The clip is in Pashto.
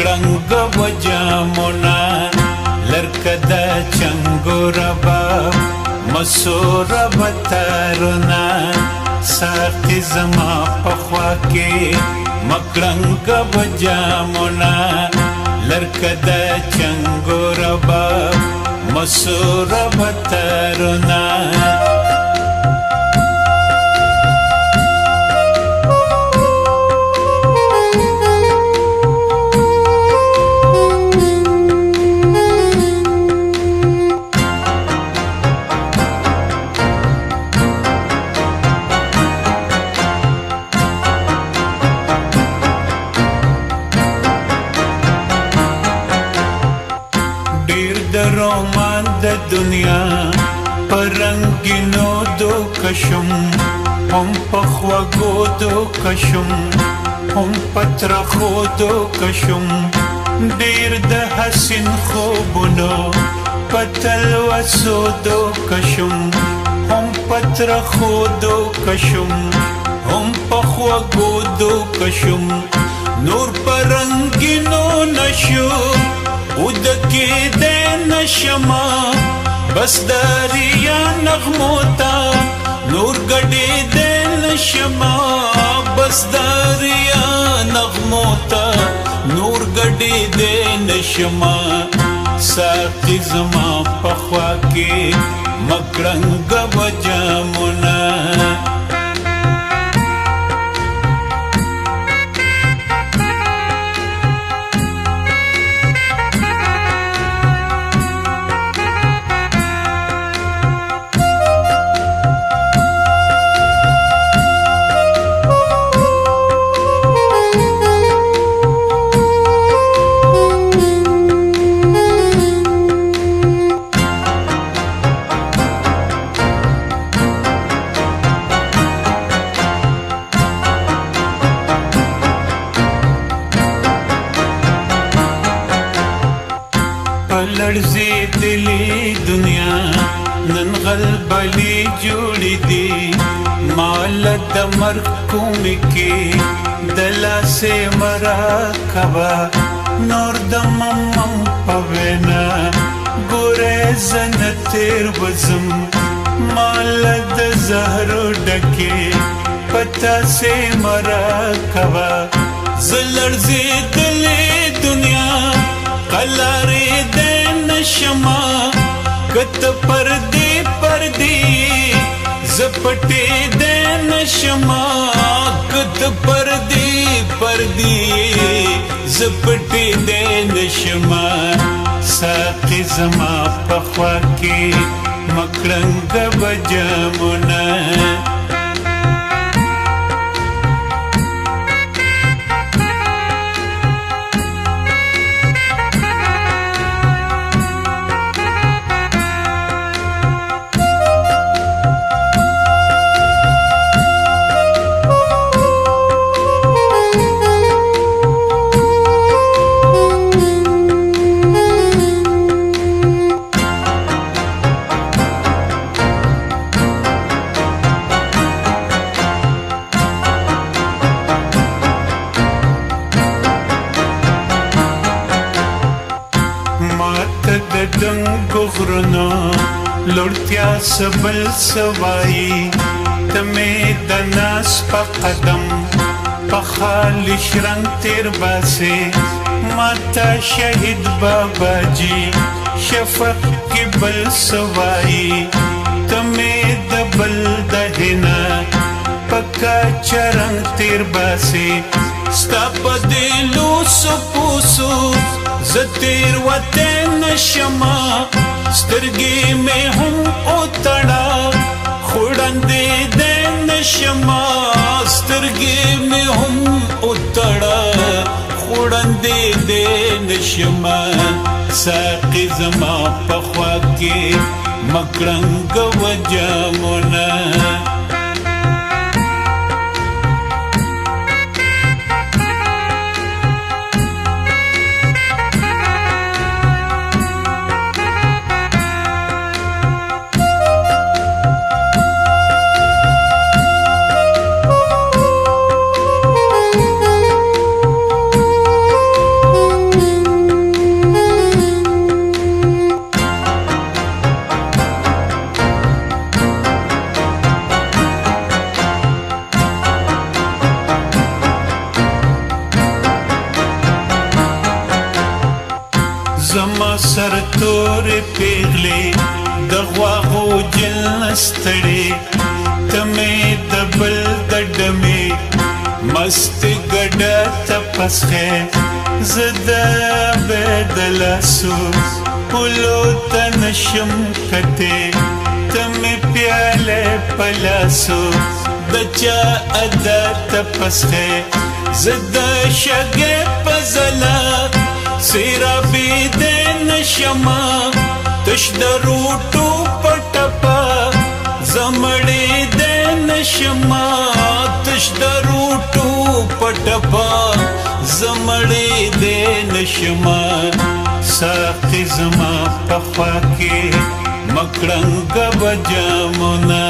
مکرنگ و جامونا لرکد چنگوربا مسور بتارونا ساقی زما پخوا کے مکرنگ و جامونا لرکد چنگوربا مسور بتارونا رومان د دنیا پرنګینو دو کشم هم پخوګو دو کشم هم پترخو دو کشم ډیر د حسین خوبونو پتل وسو دو کشم هم پترخو دو کشم هم پخوګو دو کشم نور پرنګینو نشو ودکی دے نشما بس داریا نغموتا نور گڑی دے نشما بس داریا نغموتا نور گڑی دے نشما ساقی زما پخوا کے مکرنگ و جامونا لړزي دلی دنیا نن غلبلی جوړی دی مال د مرګ کوم کې دلا سے مرا کبا نور د مم پوینا ګورې زن تیر وزم مال د زهر ډکه پتا سے مرا کبا زلړزي دلی دنیا قلاری دے نشما کت پردی پردی زپٹی دے نشما کت پردی پردی زپٹی دے نشما ساقی زما پخوا کی مکرنگ بجامونا دنګو غرونو لوړتیا سبل سوای تمه د ناس په قدم په خالي شرنګ تیر باسه ماتا شهید بابا جی شفق کې بل سوای تمه د بل دهنا پکا چرنګ تیر باسه ستا په دلو سپوسو زتیر وطن شما سترگی میں ہوں اتڑا خوڑندے دین شما سترگی میں ہوں اتڑا خوڑندے دین شما ساقی زما پخوا کے مکرنگ و جامونا زما سر تورې پیغلې د غواغو جل نستړې تمې د بل د ډمې مست ګډه تپسخې زده به د لاسو پلو ته نشم کتې تمې پیاله په لاسو د چا ادا تپسخې زده شګې په ځلا سیرابی دے نشما تش دروٹو پٹپا زمڑی دے نشما تش دروٹو پٹپا زمڑی دے نشما ساقی زما پخوا کے مکڑنگ بجامونا